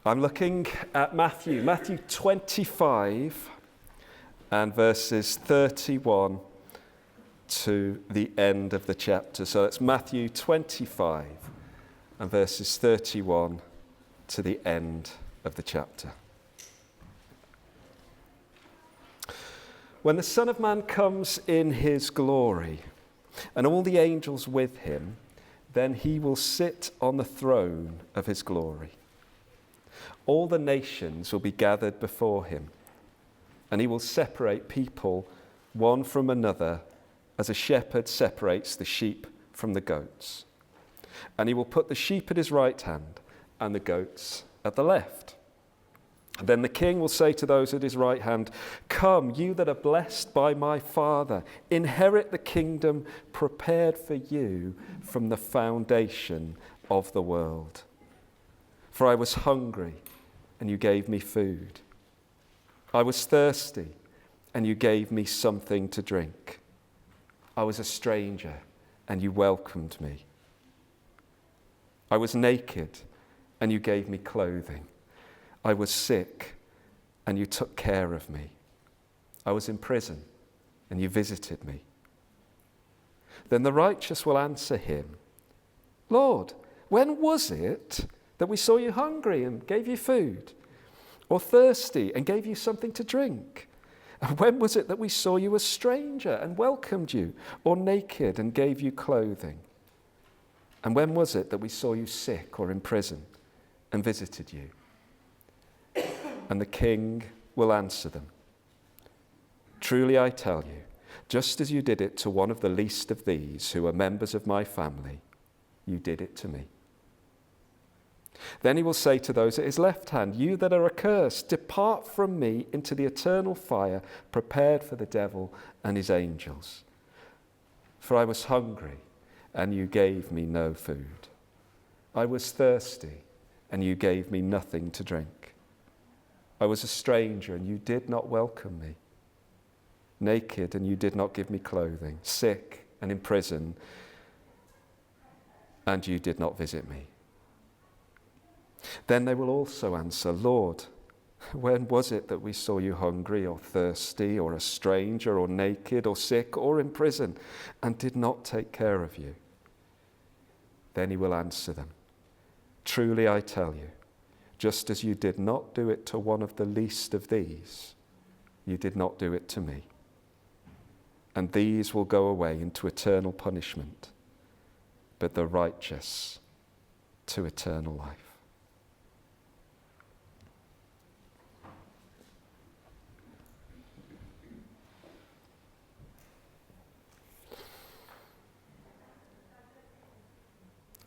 I'm looking at Matthew 25 and verses 31 to the end of the chapter. So it's Matthew 25 and verses 31 to the end of the chapter. When the Son of Man comes in his glory and all the angels with him, then he will sit on the throne of his glory. All the nations will be gathered before him, and he will separate people one from another as a shepherd separates the sheep from the goats. And he will put the sheep at his right hand and the goats at the left. Then the king will say to those at his right hand, "Come, you that are blessed by my Father, inherit the kingdom prepared for you from the foundation of the world. For I was hungry, and you gave me food. I was thirsty, and you gave me something to drink. I was a stranger, and you welcomed me. I was naked, and you gave me clothing. I was sick, and you took care of me. I was in prison, and you visited me." Then the righteous will answer him, "Lord, when was it that we saw you hungry and gave you food, or thirsty and gave you something to drink? And when was it that we saw you a stranger and welcomed you, or naked and gave you clothing? And when was it that we saw you sick or in prison and visited you?" And the king will answer them, "Truly I tell you, just as you did it to one of the least of these who are members of my family, you did it to me." Then he will say to those at his left hand, "You that are accursed, depart from me into the eternal fire prepared for the devil and his angels. For I was hungry, and you gave me no food. I was thirsty, and you gave me nothing to drink. I was a stranger, and you did not welcome me. Naked, and you did not give me clothing. Sick and in prison, and you did not visit me." Then they will also answer, "Lord, when was it that we saw you hungry or thirsty or a stranger or naked or sick or in prison and did not take care of you?" Then he will answer them, "Truly I tell you, just as you did not do it to one of the least of these, you did not do it to me. And these will go away into eternal punishment, but the righteous to eternal life."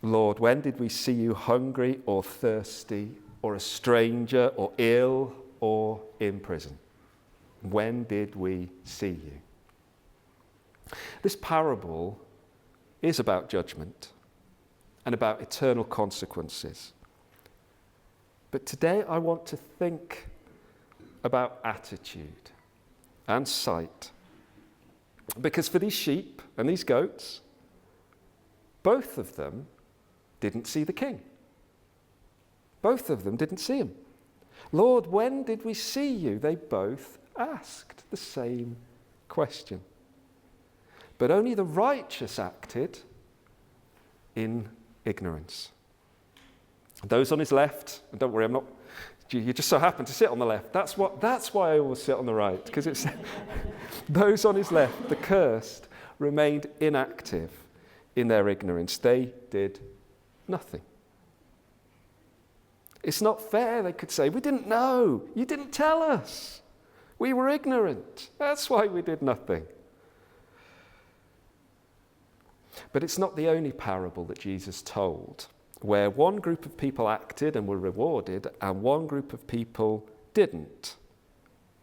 Lord, when did we see you hungry or thirsty or a stranger or ill or in prison? When did we see you? This parable is about judgment and about eternal consequences. But today I want to think about attitude and sight. Because for these sheep and these goats, both of them didn't see the king. Both of them didn't see him. "Lord, when did we see you?" They both asked the same question. But only the righteous acted in ignorance. Those on his left, and don't worry, you just so happen to sit on the left. That's why I always sit on the right, because it's those on his left, the cursed, remained inactive in their ignorance. They did nothing. It's not fair, they could say. "We didn't know. You didn't tell us. We were ignorant. That's why we did nothing." But it's not the only parable that Jesus told where one group of people acted and were rewarded and one group of people didn't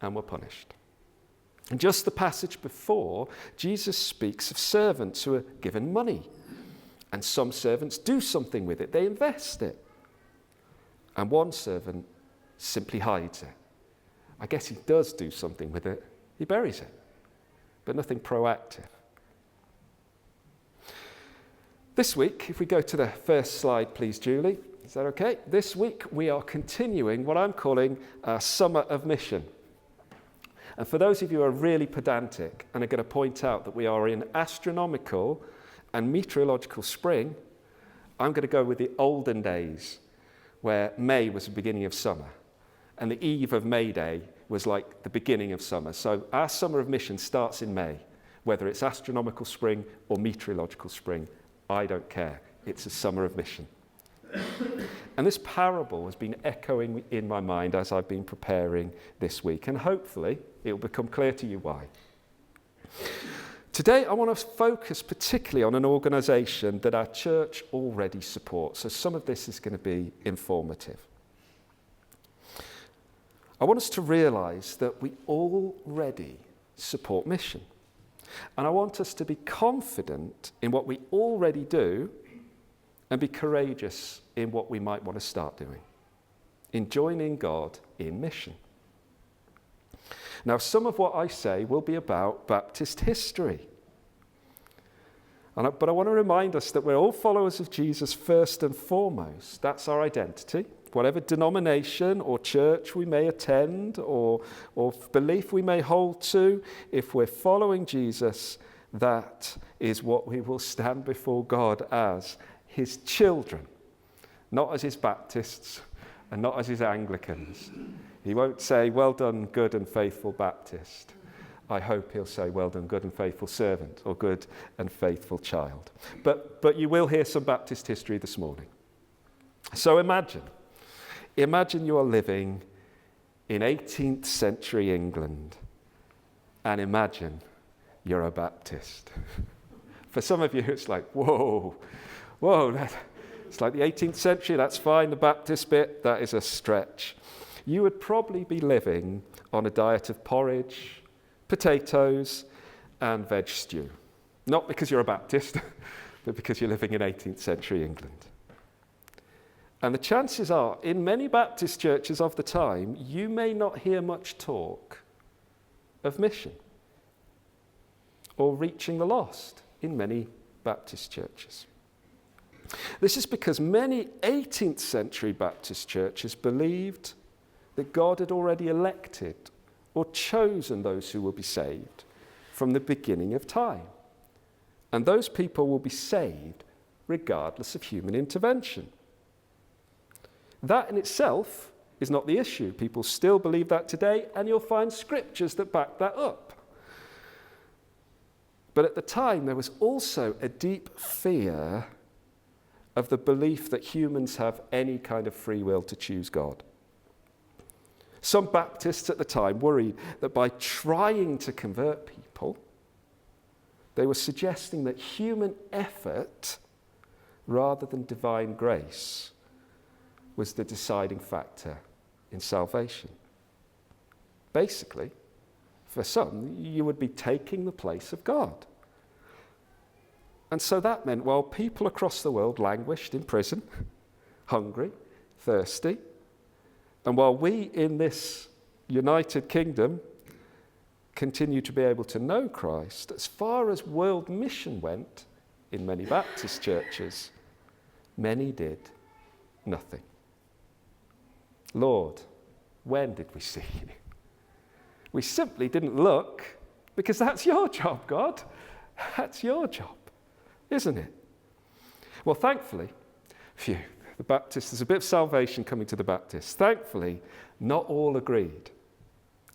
and were punished. In just the passage before, Jesus speaks of servants who are given money. And some servants do something with it. They invest it. And one servant simply hides it. I guess he does do something with it. He buries it. But nothing proactive. This week, if we go to the first slide, please, Julie. Is that okay? This week we are continuing what I'm calling our Summer of Mission. And for those of you who are really pedantic and are going to point out that we are in astronomical and meteorological spring, I'm going to go with the olden days where May was the beginning of summer and the eve of May Day was like the beginning of summer. So our Summer of Mission starts in May, whether it's astronomical spring or meteorological spring, I don't care. It's a Summer of Mission. And this parable has been echoing in my mind as I've been preparing this week, and hopefully it will become clear to you why. Today I want to focus particularly on an organisation that our church already supports, so some of this is going to be informative. I want us to realise that we already support mission, and I want us to be confident in what we already do and be courageous in what we might want to start doing, in joining God in mission. Now, some of what I say will be about Baptist history. But I want to remind us that we're all followers of Jesus first and foremost. That's our identity. Whatever denomination or church we may attend or belief we may hold to, if we're following Jesus, that is what we will stand before God as his children, not as his Baptists and not as his Anglicans. He won't say, well done, good and faithful Baptist. I hope he'll say, well done, good and faithful servant, or good and faithful child. But you will hear some Baptist history this morning. So imagine you are living in 18th century England, and imagine you're a Baptist. For some of you, it's like, whoa, it's like the 18th century, that's fine. The Baptist bit, that is a stretch. You would probably be living on a diet of porridge, potatoes, and veg stew. Not because you're a Baptist, but because you're living in 18th century England. And the chances are, in many Baptist churches of the time, you may not hear much talk of mission or reaching the lost in many Baptist churches. This is because many 18th century Baptist churches believed that God had already elected or chosen those who will be saved from the beginning of time. And those people will be saved regardless of human intervention. That in itself is not the issue. People still believe that today, and you'll find scriptures that back that up. But at the time, there was also a deep fear of the belief that humans have any kind of free will to choose God. Some Baptists at the time worried that by trying to convert people, they were suggesting that human effort, rather than divine grace, was the deciding factor in salvation. Basically, for some, you would be taking the place of God. And so that meant while people across the world languished in prison, hungry, thirsty, and while we in this United Kingdom continue to be able to know Christ, as far as world mission went in many Baptist churches, many did nothing. Lord, when did we see you? We simply didn't look, because that's your job, God. That's your job, isn't it? Well, thankfully, the Baptists, there's a bit of salvation coming to the Baptists. Thankfully, not all agreed.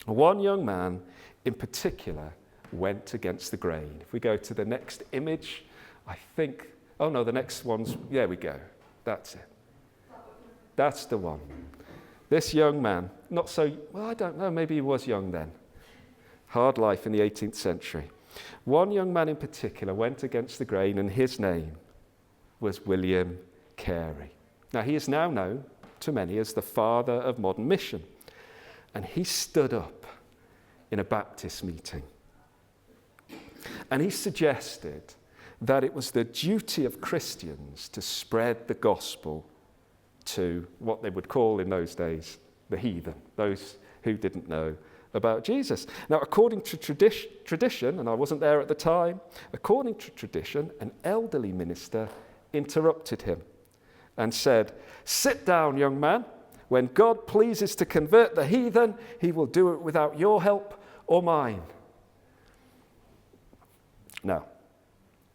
One young man in particular went against the grain. If we go to the next image, the next one's, there we go. That's it. That's the one. This young man, I don't know, maybe he was young then. Hard life in the 18th century. One young man in particular went against the grain, and his name was William Carey. Now, he is now known to many as the father of modern mission. And he stood up in a Baptist meeting. And he suggested that it was the duty of Christians to spread the gospel to what they would call in those days the heathen, those who didn't know about Jesus. Now, according to tradition, and I wasn't there at the time, according to tradition, an elderly minister interrupted him and said, "Sit down, young man. When God pleases to convert the heathen, he will do it without your help or mine." Now,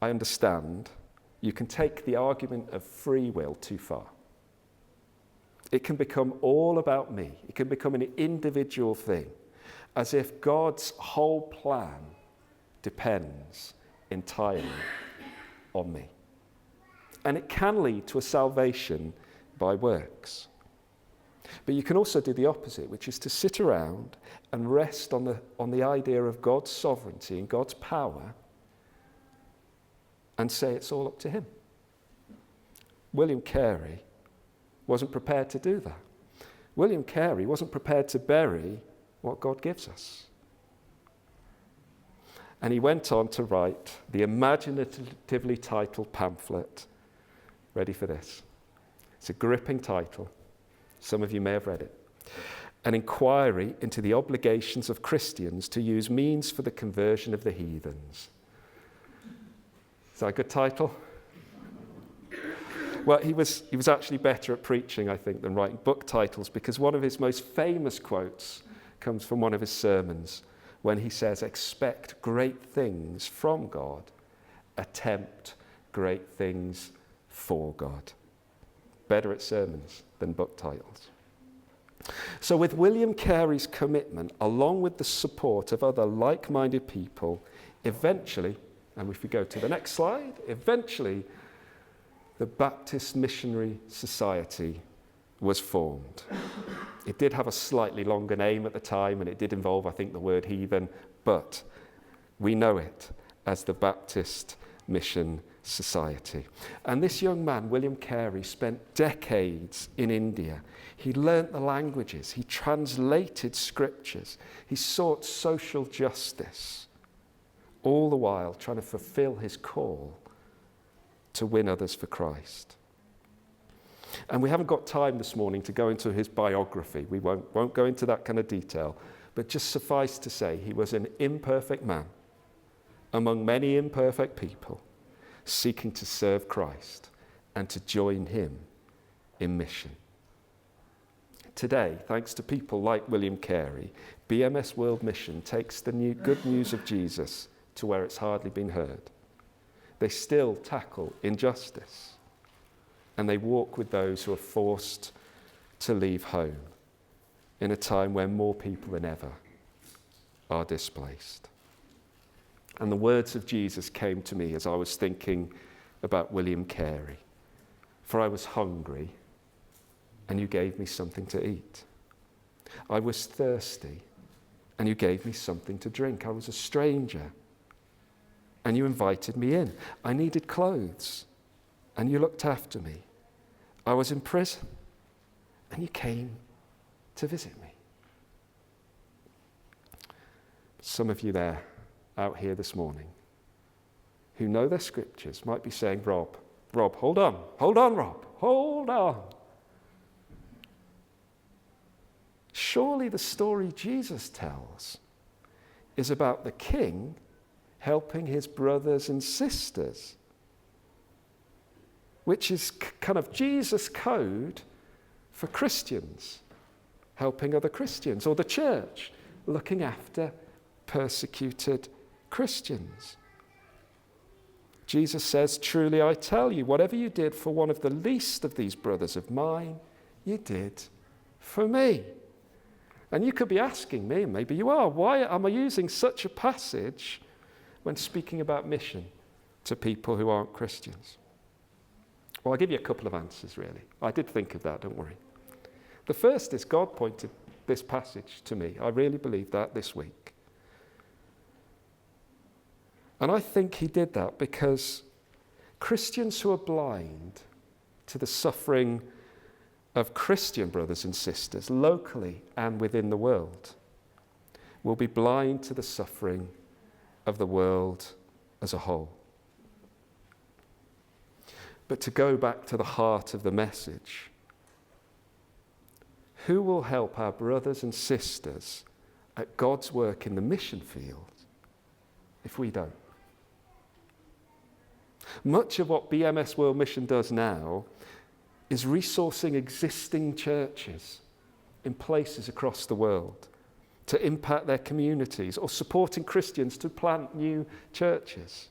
I understand you can take the argument of free will too far. It can become all about me. It can become an individual thing, as if God's whole plan depends entirely on me. And it can lead to a salvation by works. But you can also do the opposite, which is to sit around and rest on the idea of God's sovereignty and God's power and say it's all up to him. William Carey wasn't prepared to do that. William Carey wasn't prepared to bury what God gives us. And he went on to write the imaginatively titled pamphlet. Ready for this? It's a gripping title. Some of you may have read it. An inquiry into the obligations of Christians to use means for the conversion of the heathens. Is that a good title? Well, he was actually better at preaching, I think, than writing book titles, because one of his most famous quotes comes from one of his sermons when he says, "Expect great things from God, attempt great things for God." Better at sermons than book titles. So with William Carey's commitment, along with the support of other like-minded people, eventually, and if we go to the next slide, eventually the Baptist Missionary Society was formed. It did have a slightly longer name at the time, and it did involve, I think, the word heathen, but we know it as the Baptist Mission Society. And this young man, William Carey, spent decades in India. He learnt the languages, he translated scriptures, he sought social justice, all the while trying to fulfill his call to win others for Christ. And we haven't got time this morning to go into his biography. We won't go into that kind of detail, but just suffice to say he was an imperfect man among many imperfect people seeking to serve Christ and to join him in mission. Today, thanks to people like William Carey, BMS World Mission takes the good news of Jesus to where it's hardly been heard. They still tackle injustice, and they walk with those who are forced to leave home in a time when more people than ever are displaced. And the words of Jesus came to me as I was thinking about William Carey. "For I was hungry, and you gave me something to eat. I was thirsty, and you gave me something to drink. I was a stranger, and you invited me in. I needed clothes, and you looked after me. I was in prison, and you came to visit me." Some of you there, out here this morning, who know their scriptures, might be saying, Rob, hold on, Rob, hold on. Surely the story Jesus tells is about the king helping his brothers and sisters, which is kind of Jesus' code for Christians, helping other Christians, or the church looking after persecuted Christians. Jesus says, "Truly I tell you, whatever you did for one of the least of these brothers of mine, you did for me." And you could be asking me, and maybe you are, why am I using such a passage when speaking about mission to people who aren't Christians? Well, I'll give you a couple of answers, really. I did think of that, don't worry. The first is God pointed this passage to me. I really believe that this week. And I think he did that because Christians who are blind to the suffering of Christian brothers and sisters, locally and within the world, will be blind to the suffering of the world as a whole. But to go back to the heart of the message, who will help our brothers and sisters at God's work in the mission field if we don't? Much of what BMS World Mission does now is resourcing existing churches in places across the world to impact their communities, or supporting Christians to plant new churches.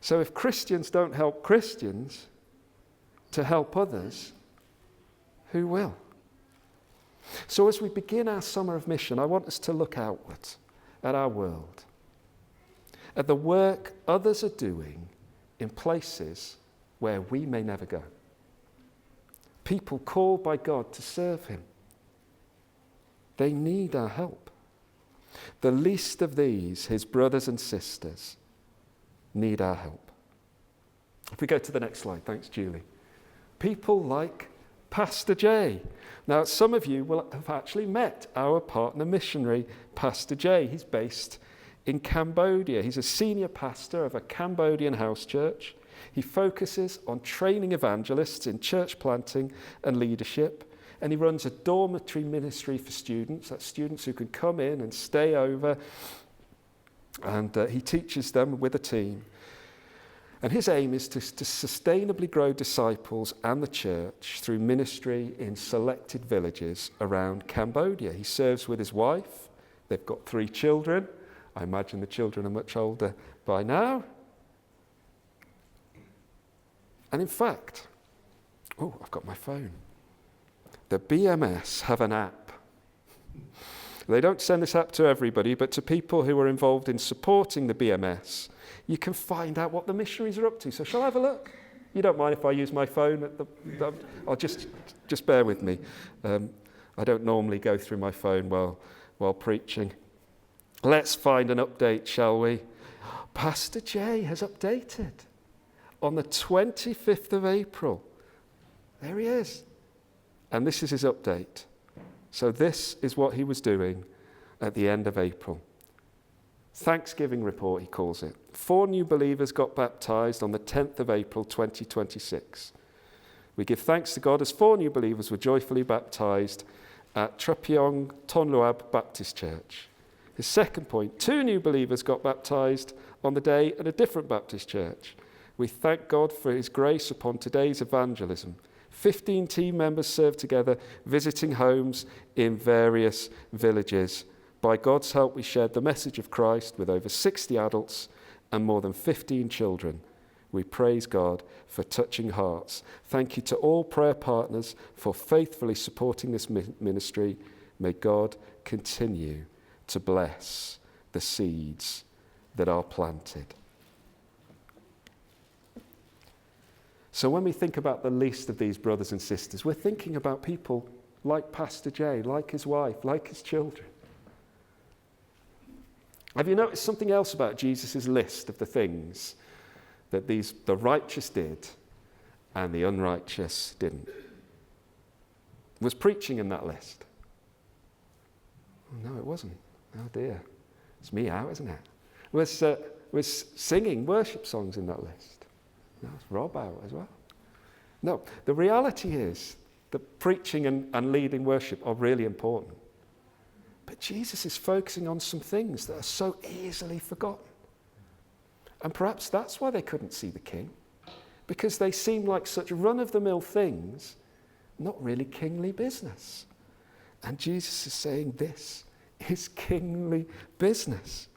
So if Christians don't help Christians to help others, who will? So as we begin our summer of mission, I want us to look outward at our world, at the work others are doing in places where we may never go. People called by God to serve him. They need our help. The least of these, his brothers and sisters, need our help. If we go to the next slide, thanks Julie. People like Pastor Jay. Now, some of you will have actually met our partner missionary, Pastor Jay. He's based in Cambodia. He's a senior pastor of a Cambodian house church. He focuses on training evangelists in church planting and leadership. And he runs a dormitory ministry for students. That's students who can come in and stay over. And he teaches them with a team. And his aim is to sustainably grow disciples and the church through ministry in selected villages around Cambodia. He serves with his wife. They've got 3 children. I imagine the children are much older by now. And in fact, I've got my phone. The BMS have an app. They don't send this app to everybody, but to people who are involved in supporting the BMS, you can find out what the missionaries are up to. So shall I have a look? You don't mind if I use my phone? I'll just bear with me. I don't normally go through my phone while preaching. Let's find an update, shall we? Pastor Jay has updated on the 25th of April. There he is. And this is his update. So this is what he was doing at the end of April. Thanksgiving report, he calls it. 4 new believers got baptized on the 10th of April 2026. We give thanks to God as 4 new believers were joyfully baptized at Trapyeong Tonluab Baptist Church. His second point, 2 new believers got baptized on the day at a different Baptist church. We thank God for his grace upon today's evangelism. 15 team members served together, visiting homes in various villages. By God's help, we shared the message of Christ with over 60 adults and more than 15 children. We praise God for touching hearts. Thank you to all prayer partners for faithfully supporting this ministry. May God continue to bless the seeds that are planted. So when we think about the least of these brothers and sisters, we're thinking about people like Pastor Jay, like his wife, like his children. Have you noticed something else about Jesus' list of the things that the righteous did and the unrighteous didn't? Was preaching in that list? Oh, no, it wasn't. Oh dear. It's me out, isn't it? Was singing worship songs in that list? No, it's Rob out as well. No, the reality is that preaching and leading worship are really important. But Jesus is focusing on some things that are so easily forgotten. And perhaps that's why they couldn't see the king, because they seem like such run-of-the-mill things, not really kingly business. And Jesus is saying this is kingly business.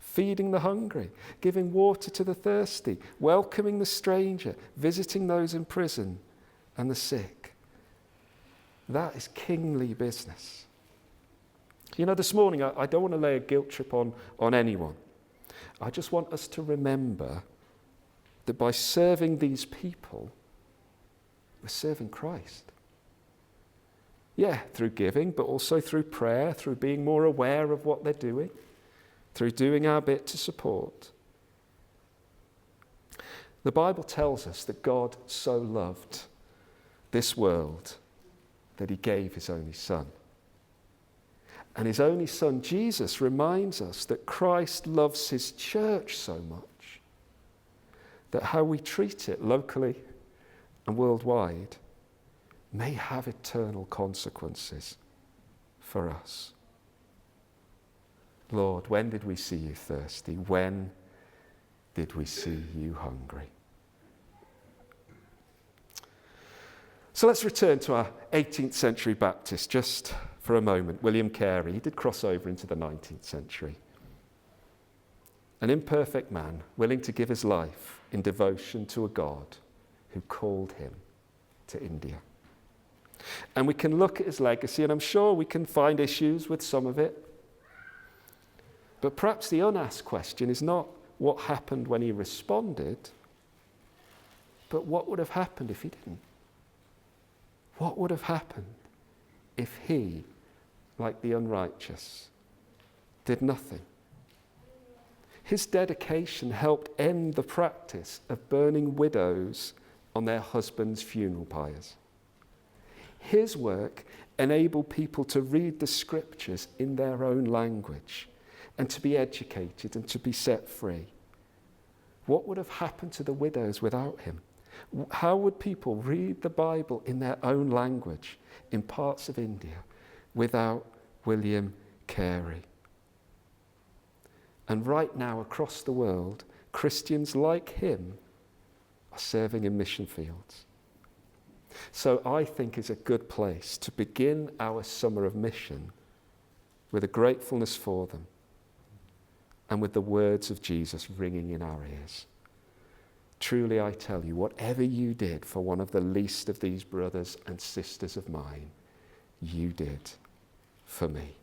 Feeding the hungry, giving water to the thirsty, welcoming the stranger, visiting those in prison and the sick. That is kingly business. You know, this morning, I don't want to lay a guilt trip on anyone. I just want us to remember that by serving these people, we're serving Christ. Yeah, through giving, but also through prayer, through being more aware of what they're doing, through doing our bit to support. The Bible tells us that God so loved this world that he gave his only Son. And his only Son, Jesus, reminds us that Christ loves his church so much that how we treat it locally and worldwide may have eternal consequences for us. Lord, when did we see you thirsty? When did we see you hungry? So let's return to our 18th century Baptist just for a moment. William Carey, he did cross over into the 19th century. An imperfect man willing to give his life in devotion to a God who called him to India. And we can look at his legacy, and I'm sure we can find issues with some of it. But perhaps the unasked question is not what happened when he responded, but what would have happened if he didn't? What would have happened if he, like the unrighteous, did nothing? His dedication helped end the practice of burning widows on their husbands' funeral pyres. His work enabled people to read the scriptures in their own language and to be educated and to be set free. What would have happened to the widows without him? How would people read the Bible in their own language in parts of India without William Carey? And right now, across the world, Christians like him are serving in mission fields. So I think it's a good place to begin our summer of mission with a gratefulness for them and with the words of Jesus ringing in our ears. Truly I tell you, whatever you did for one of the least of these brothers and sisters of mine, you did for me.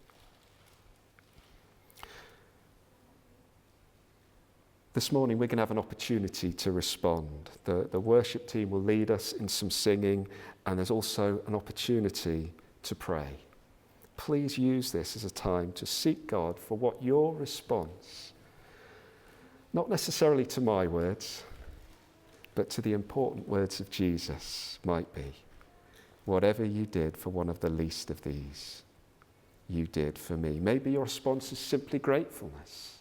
This morning we're going to have an opportunity to respond. The worship team will lead us in some singing, and there's also an opportunity to pray. Please use this as a time to seek God for what your response, not necessarily to my words, but to the important words of Jesus might be. Whatever you did for one of the least of these, you did for me. Maybe your response is simply gratefulness.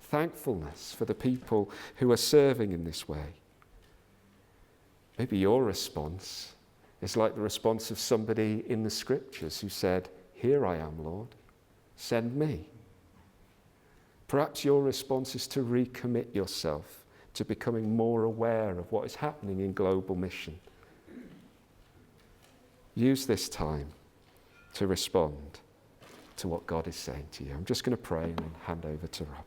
Thankfulness for the people who are serving in this way. Maybe your response is like the response of somebody in the scriptures who said, "Here I am, Lord, send me." Perhaps your response is to recommit yourself to becoming more aware of what is happening in global mission. Use this time to respond to what God is saying to you. I'm just going to pray and then hand over to Rob.